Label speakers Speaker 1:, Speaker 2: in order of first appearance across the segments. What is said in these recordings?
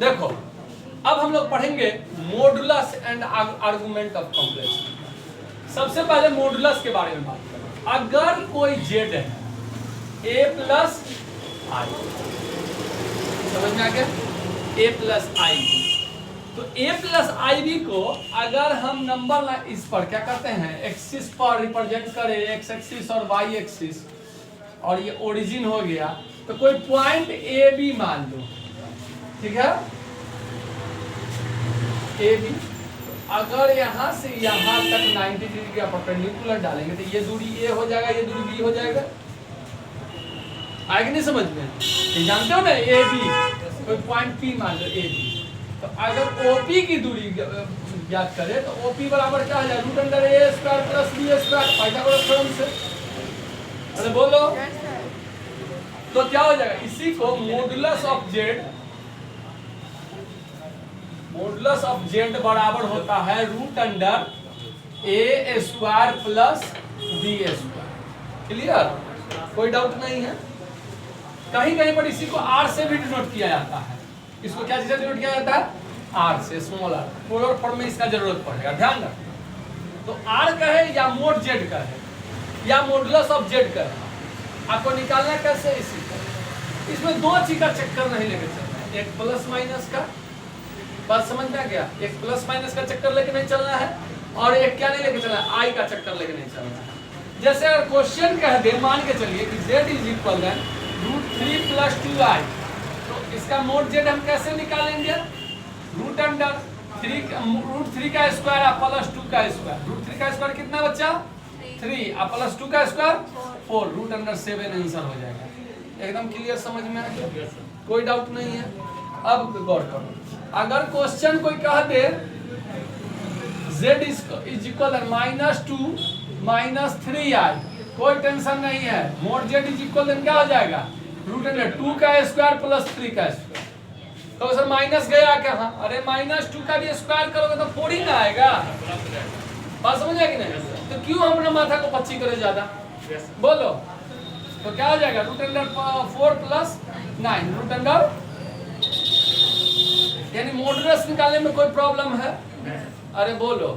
Speaker 1: देखो अब हम लोग पढ़ेंगे modulus and argument of complex. सबसे पहले मॉडुलस के बारे में बात करें। अगर कोई जेड है a प्लस आई, समझ में आ गया, a प्लस आई, तो a प्लस आई बी को अगर हम नंबर इस पर क्या करते हैं, एक्सिस पर रिप्रेजेंट करें, एक्स एक्सिस और वाई एक्सिस, और ये ओरिजिन हो गया, तो कोई पॉइंट ए बी मान लो, ठीक है, ए बी। अगर यहाँ से यहाँ तक 90 डिग्री का परपेंडिकुलर डालेंगे तो ये दूरी ए हो जाएगा, ये दूरी बी हो जाएगा। आएगा नहीं समझ में? ये जानते हो ना, ए बी, कोई पॉइंट पी मान लो ए बी, तो अगर ओपी की दूरी ज्ञात करें तो ओपी बराबर क्या हो जाएगा, root under A square plus B square, Pythagoras theorem से। अरे बोलो, तो क्या हो जाएगा, इसी को modulus of Z, modulus of Z बराबर होता है root under A square plus B square. Clear? कोई डाउट नहीं है? कहीं कहीं पर इसी को आर से भी डिनोट किया जाता है। इसको क्या चीज डिनोट किया जाता है, आर से, स्मॉल आर। पोलर फॉर्म में इसका जरूरत पड़ेगा, ध्यान रखना। तो आर कहे या मोड जेड कहे या मॉडुलस ऑफ जेड कहे, आपको निकालना कैसे, इसी को। इसमें दो चीज का चक्कर नहीं लेके चलना है, एक प्लस माइनस का, बात समझ में आ गया, एक प्लस माइनस का चक्कर लेके नहीं चलना है, और एक क्या नहीं लेके चलना है, आई का चक्कर लेके नहीं चलना है। जैसे अगर क्वेश्चन कह दे, मान के चलिए कि z is equal root 3 plus 2i, तो इसका मोड जेड हम कैसे निकालेंगे, रूट अंडर 3 रूट 3 का स्क्वायर प्लस 2 का स्क्वायर, रूट 3 का स्क्वायर कितना बच्चा, 3 प्लस 2 का स्क्वायर 4, रूट अंडर 7 आंसर हो जाएगा। एकदम क्लियर, समझ में आ गया, कोई डाउट नहीं है। अब गौर करो, अगर क्वेश्चन कोई कह दे z इज इक्वल -2 -3i, कोई टेंशन नहीं है, मोड z इज इक्वल क्या हो जाएगा, रूट अंडर 2 का स्क्वायर प्लस 3 का स्क्वायर। तो सर माइनस गया कहाँ, अरे -2 का भी स्क्वायर करोगे तो 4 ही ना आएगा। बात समझ आएगी नहीं? तो क्यों हम अपना माथा को पच्ची करे ज्यादा, बोलो। तो क्या हो जाएगा, root under 4 plus 9, root under, यानी मॉडुलस निकालने में कोई प्रॉब्लम है? अरे बोलो,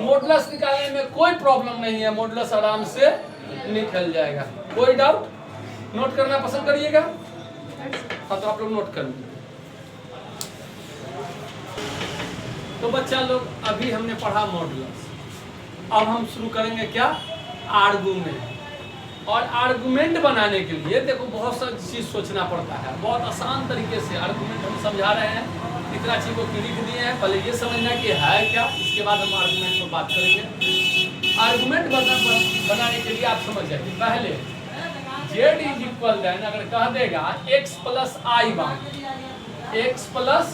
Speaker 1: मॉडुलस निकालने में कोई प्रॉब्लम नहीं है, मॉडुलस आराम से निकल जाएगा। कोई डाउट? नोट करना पसंद करिएगा? हाँ, तो आप लोग नोट कर लीजिए। तो बच्चा लोग, अभी हमने पढ़ा मॉडुलस, अब हम शुरू करेंगे क्या, आर्गुमेंट। और आर्गुमेंट बनाने के लिए देखो बहुत सारी चीज सोचना पड़ता है, बहुत आसान तरीके से आर्गुमेंट हम समझा रहे हैं, इतना चीज को लिख दिए हैं, पहले ये समझना कि है क्या, इसके बाद हम आर्गुमेंट पर बात करेंगे। आर्गुमेंट बनाने के लिए आप समझ जाइए, पहले जेड इज इक्वल देन अगर कह देगा x प्लस आई वाई, एक्स प्लस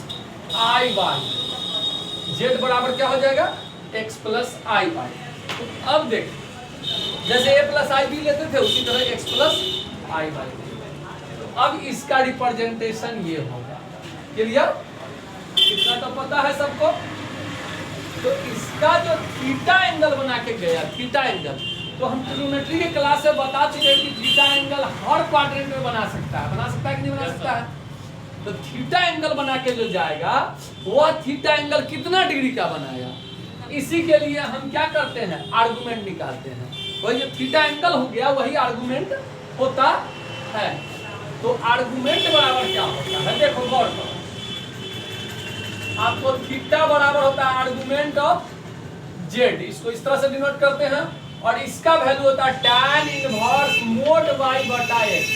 Speaker 1: आई वाई, जेड बराबर क्या हो जाएगा, x प्लस आई वाई। तो अब देख, जैसे a प्लस आई बी लेते थे उसी तरह x प्लस आई वाई। तो अब इसका रिप्रेजेंटेशन ये होगा, क्लियर? इतना तो पता है सबको। तो इसका जो थीटा एंगल बना के गया, थीटा एंगल, तो हम ट्रिग्नोमेट्री के क्लास से बता चुके हैं कि थीटा एंगल हर क्वाड्रेंट में बना सकता है कि नहीं बना सकता है? तो थीटा एंगल बना के जो जाएगा वह थीटा एंगल कितना डिग्री का बनाएगा, इसी के लिए हम क्या करते हैं, आर्गुमेंट निकालते हैं। वही जो थीटा एंगल हो गया वही आर्गुमेंट होता है। तो आर्गुमेंट बराबर क्या होता है, देखो गौर करो, आपको थीटा बराबर होता है आर्गुमेंट ऑफ जेड, इसको इस तरह से डिनोट करते हैं, और इसका वैल्यू होता है tan इनवर्स मोड y बटा x।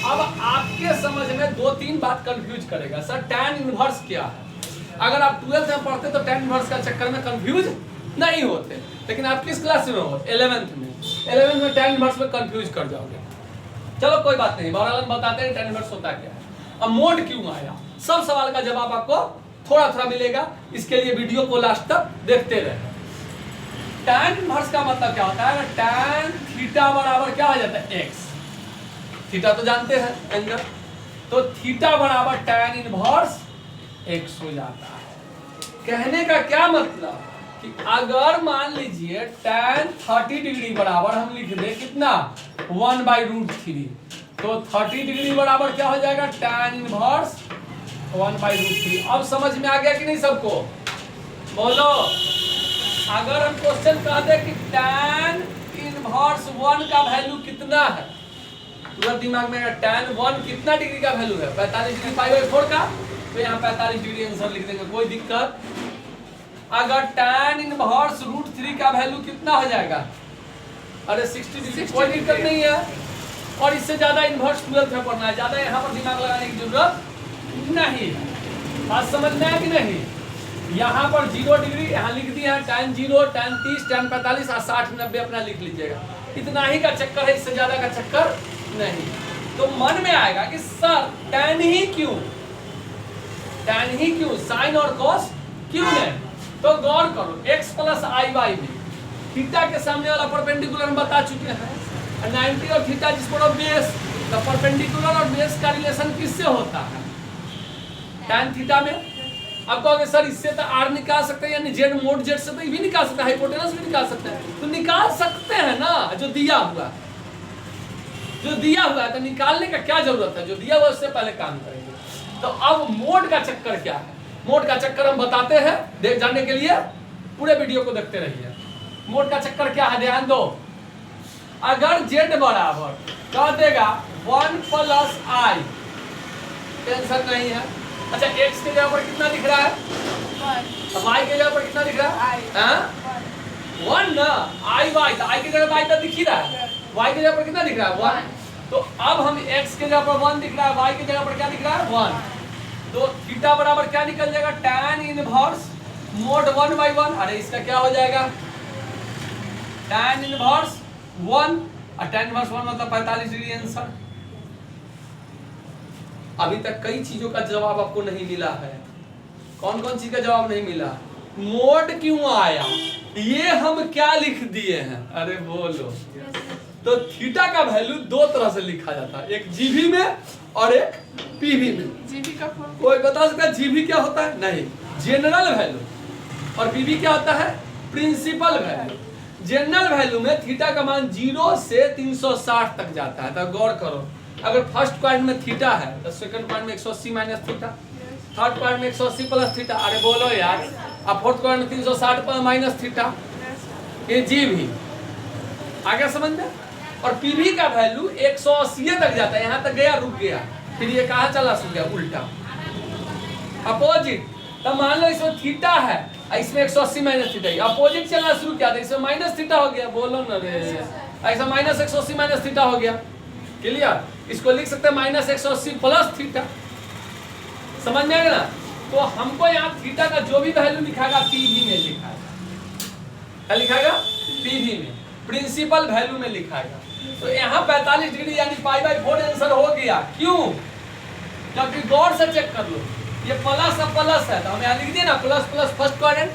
Speaker 1: अब आपके समझ में 2-3 बात कंफ्यूज करेगा, सर tan इनवर्स क्या है। अगर आप 12th में पढ़ते तो tan इनवर्स का चक्कर में कंफ्यूज नहीं होते, लेकिन आप किस क्लास में हो, 11th में। 11th में tan इनवर्स में कंफ्यूज कर जाओगे। चलो कोई बात नहीं, बहरहाल बताते हैं tan इनवर्स होता क्या है। अब मोड क्यों आया, सब सवाल का जवाब आपको थोड़ा थोड़ा मिलेगा, इसके लिए वीडियो को लास्ट तक देखते रहे। tan इनवर्स का मतलब क्या होता है, tan थीटा बराबर क्या हो जाता है, x। थीटा तो जानते हैं एंगल, तो थीटा बराबर tan इनवर्स x हो जाता है। कहने का क्या मतलब कि अगर मान लीजिए tan 30 डिग्री बराबर हम लिख दें कितना, 1/√3, तो 30 डिग्री बराबर क्या हो जाएगा, tan इनवर्स 1/√3। अब समझ में आ गया कि नहीं सबको? बोलो, अगर हम क्वेश्चन कह दे कि tan इनवर्स 1 का वैल्यू कितना है, तुरंत दिमाग में tan 1 कितना डिग्री का वैल्यू है? 45 डिग्री π/4 का, तो यहाँ 45 डिग्री आंसर लिख देंगे, कोई दिक्कत। अगर tan इनवर्स √3 का वैल्यू कितना हो जाएगा? अरे 60 डिग्री, कोई दिक्कत नहीं है। और इससे ज्यादा इनवर्स 12 में पढ़ना है, ज्यादा यहाँ पर दिमाग लगाने की जरूरत नहीं। बात समझ में आया कि नहीं? यहाँ पर 0 डिग्री यहाँ लिख दिया है, tan 0, tan 30, tan 45 और 60, 90 अपना लिख लीजिएगा। इतना ही का चक्कर है, इससे ज्यादा का चक्कर नहीं। तो मन में आएगा कि सर tan ही क्यों, tan ही क्यों, साइन और कॉस क्यों नहीं? तो गौर करो, x प्लस आई वाई में थीटा के सामने वाला परपेंडिकुलर हम बता चुके हैं, 90 और थीटा जिस पर बेस, तो परपेंडिकुलर और बेस का रिलेशन किससे होता है? tan थीटा में। अब कहोगे सर इससे तो r निकाल सकते हैं, यानी z मोड z से तो ये भी निकाल सकते हैं, हाइपोटेनस भी निकाल सकते हैं। तो निकाल सकते हैं ना, जो दिया हुआ है, तो निकालने का क्या जरूरत है? जो दिया हुआ उससे पहले काम करेंगे। तो अब मोड का चक्कर क्या है? मोड का चक्कर हम बताते हैं, देख जानने के लिए पूरे वीडियो को देखते रहिए। मोड का चक्कर क्या है, ध्यान दो। अगर z बराबर कह देगा 1 प्लस आई, टेंशन नहीं है। अच्छा, x के जगह पर कितना दिख रहा है? 1। y के जगह पर कितना दिख रहा है? 1 ना, आई वाई, तो आई की जगह y तो दिख ही रहा है, y की जगह पर कितना दिख रहा है? 1। तो अब हम x के जगह पर 1 दिख रहा है, y की जगह पर क्या दिख रहा है? 1। तो थीटा बराबर क्या निकल जाएगा? tan inverse mode 1/1। अरे इसका क्या हो जाएगा? tan इनवर्स 1, और tan इनवर्स 1 मतलब 45 डिग्री आंसर। अभी तक कई चीजों का जवाब आपको नहीं मिला है। कौन कौन चीज का जवाब नहीं मिला? मोड क्यों आया, ये हम क्या लिख दिए हैं? अरे बोलो। तो थीटा का वैल्यू दो तरह से लिखा जाता है, एक जीवी में और एक पीवी में।
Speaker 2: जीवी का
Speaker 1: कोई बता सकता है जीवी क्या होता है? नहीं, जनरल वैल्यू। और पीवी क्या होता है? Principal value. जनरल वैल्यू में थीटा का मान 0 से 360 तक जाता है। तो गौर करो, अगर फर्स्ट क्वाड्रेंट में थीटा है तो सेकंड क्वाड्रेंट में 180 माइनस थीटा, थर्ड क्वाड्रेंट में 180 प्लस थीटा। अरे बोलो यार, अब फोर्थ क्वाड्रेंट में 360 माइनस थीटा। ये जीवी आगे समझ में। और पीवी का वैल्यू 180 तक जाता है, यहाँ तक गया, रुक गया, फिर ये कहाँ चला सो गया? उल्टा, अपोजिट। तो मान लो इसमें थीटा है, इसमें 180 माइनस थीटा, अपोजिट चलना शुरू किया था, इसमें माइनस थीटा हो गया। बोलो ना रे, ऐसा माइनस 180 माइनस थीटा हो गया। क्लियर? इसको लिख सकते हैं माइनस 180 प्लस थीटा। समझ में आएगा ना? तो हमको यहाँ थीटा का जो भी वैल्यू लिखाएगा पीवी में लिखाएगा। क्या लिखाएगा? पीवी में, प्रिंसिपल वैल्यू में लिखाएगा। तो यहाँ 45 डिग्री यानी π/4 आंसर हो गया। क्यों? क्योंकि गौर से चेक कर लो, ये प्लस अब प्लस है, तो हम यहाँ लिख दिए ना, plus plus first quadrant,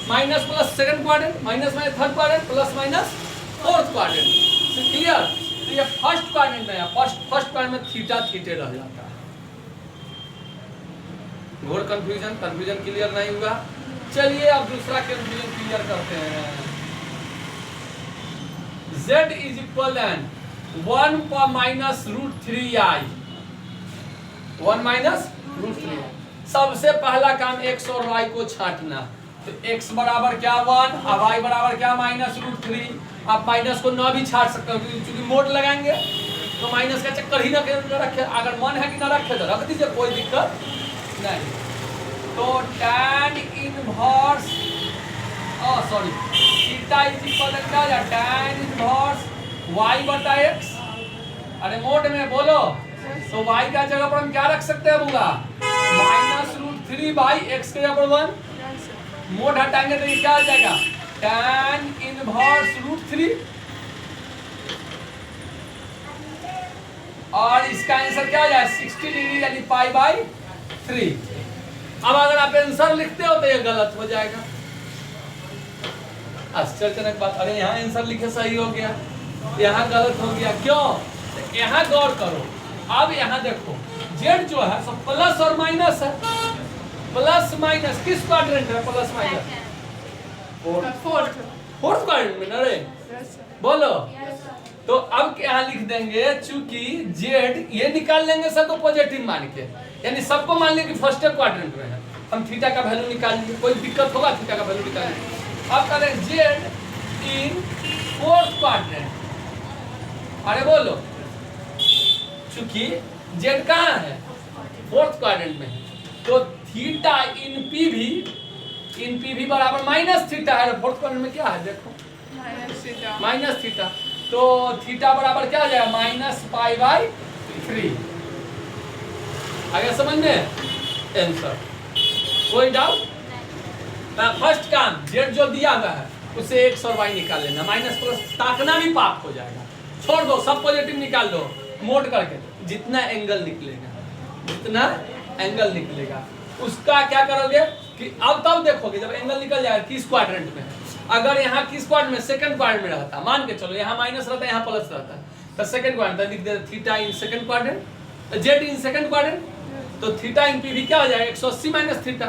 Speaker 1: minus plus second quadrant, minus minus third quadrant, plus minus fourth quadrant. Clear? तो ये फर्स्ट क्वाड्रेंट में है, फर्स्ट क्वाड्रेंट में थीटा थीटे रह जाता है। घोर कंफ्यूजन क्लियर नहीं हुआ? चलिए अब दूसरा कंफ्यूजन क्लियर करते हैं। z is equal n 1 minus √3i, 1 minus √3i। सबसे पहला काम x और y को छांटना। तो x बराबर क्या 1 और y बराबर क्या माइनस √3। आप माइनस को ना भी छाट सकते हो, क्योंकि मोड लगाएंगे तो माइनस का चक्कर ही ना रखे। अगर मन है कि ना रखे तो रख दीजिए, कोई दिक्कत नहीं। तो tan inverse theta is equal क्या हो जाए? tan inverse y/x। अरे मोड में बोलो, तो y का जगह पर हम क्या रख सकते हैं बुआ? माइनस √3/x के जगह पर 1। मोड हटाएंगे तो ये क्या हो जाएगा? tan inverse √3। और इसका आंसर क्या हो जाए? 60 डिग्री यानी π/3। अब अगर आप आंसर लिखते हो तो ये गलत हो जाएगा। आश्चर्यजनक बात, अरे यहाँ आंसर लिखे सही हो गया, यहाँ गलत हो गया। क्यों? तो यहाँ गौर करो। अब यहाँ देखो, जेड जो है सब प्लस और माइनस है। प्लस माइनस किस क्वाड्रेंट है? प्लस माइनस फोर्थ क्वाड्रेंट में ना रे। बोलो। तो अब क्या लिख देंगे, चूंकि जेड ये निकाल लेंगे सबको पॉजिटिव मान के, यानी सबको मान लें कि फर्स्ट क्वाड्रेंट में है, हम थीटा का वैल्यू निकाल लिए, कोई दिक्कत होगा थीटा का वैल्यू निकालने। अब करें जेड इन फोर्थ क्वाड्रेंट, अरे बोलो, चूंकि जेड कहाँ है, फोर्थ क्वाड्रेंट में है, तो थीटा इन पी भी बराबर माइनस थीटा है। फोर्थ क्वाड्रेंट में क्या है देखो, माइनस थीटा, तो थीटा बराबर क्या हो जाएगा, -π/3। आ गया समझ में आंसर, कोई डाउट? फर्स्ट काम जेड जो दिया हुआ है उसे x और y निकाल लेना, माइनस प्लस ताकना भी पाप हो जाएगा, छोड़ दो, सब पॉजिटिव निकाल लो मोड करके, जितना एंगल निकलेगा उसका क्या करोगे कि अब तब देखोगे जब एंगल निकल जाएगा किस क्वाड्रेंट में है। अगर यहाँ किस क्वाड्रेंट में, सेकंड क्वाड्रेंट में रहता, मान के चलो यहाँ माइनस रहता है यहाँ प्लस रहता है, तो सेकंड क्वाड्रेंट लिख देते theta in second quadrant, Z in second quadrant, तो थीटा इन पी भी क्या हो जाएगा 180 माइनस थीटा,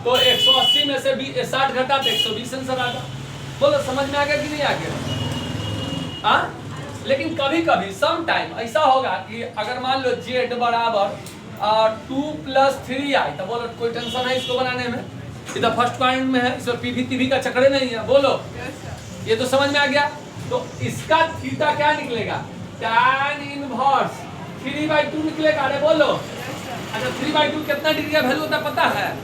Speaker 1: तो 180 में से 60 घटा तो 120 आंसर आ गया। बोलो समझ में आ गया कि नहीं आ गया? हाँ, लेकिन कभी कभी सम टाइम ऐसा होगा कि अगर मान लो जेड बराबर 2 + 3i, तो बोलो कोई टेंशन है इसको बनाने में, इधर फर्स्ट पॉइंट में है, इसमें पीवी टीवी का चक्कर नहीं है, बोलो ये तो समझ में आ गया। तो इसका थीटा क्या निकलेगा, tan इनवर्स 3/2 निकलेगा, अरे बोलो। अच्छा 3/2 कितना डिग्री का वैल्यू होता है पता है?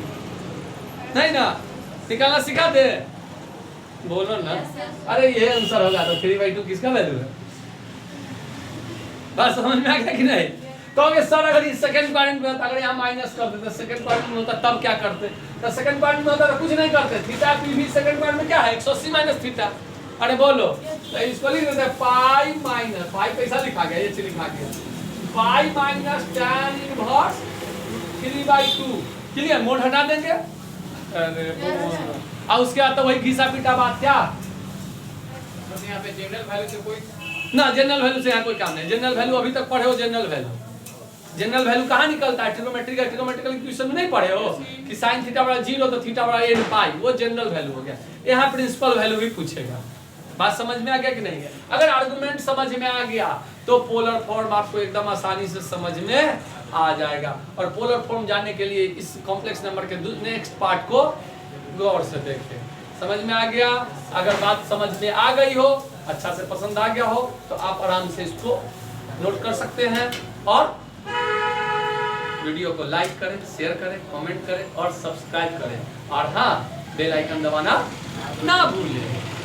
Speaker 1: नहीं ना, निकालना सिखा दे, बोलो ना। अरे ये आंसर होगा, तो 3/2 किसका वैल्यू है, बात समझ में आ गया कि नहीं? तो अगर सर अगर इस सेकंड क्वाड्रेंट में होता, अगर यहाँ माइनस करते तो सेकंड क्वाड्रेंट में होता तब क्या करते, तो सेकंड क्वाड्रेंट में होता तो कुछ नहीं करते, थीटा पी भी सेकंड क्वाड्रेंट में क्या है 180 माइनस थीटा, अरे बोलो, तो इसको लिख देते पाई माइनस, पाई कैसा लिखा गया, ये लिखा गया pi minus tan inverse 3/2, clear, mode हटा देंगे, अरे बोलो, और उसके बाद तो वही घिसा पीटा बात, क्या बस यहाँ पे जनरल वैल्यू से कोई ना, जनरल वैल्यू से यहाँ कोई काम नहीं, जनरल वैल्यू अभी तक पढ़े हो, जनरल वैल्यू कहाँ निकलता है, ट्रिग्नोमेट्रिकल इक्वेशन में नहीं पढ़े हो कि sin थीटा बराबर 0 तो थीटा बराबर n पाई, वो जनरल वैल्यू हो गया। यहाँ प्रिंसिपल वैल्यू भी पूछेगा, बात समझ में आ गया कि नहीं है? अगर आर्गुमेंट समझ में आ गया तो पोलर फॉर्म आपको एकदम आसानी से समझ में आ जाएगा। और पोलर फॉर्म जानने के लिए इस कॉम्प्लेक्स नंबर के नेक्स्ट पार्ट को गौर से देखें, समझ में आ गया? अगर बात समझ में आ गई हो, अच्छा से पसंद आ गया हो, तो आप आराम से इसको नोट कर सकते हैं, और वीडियो को लाइक करें, शेयर करें, कमेंट करें और सब्सक्राइब करें, और हाँ बेल आइकन दबाना ना भूलें।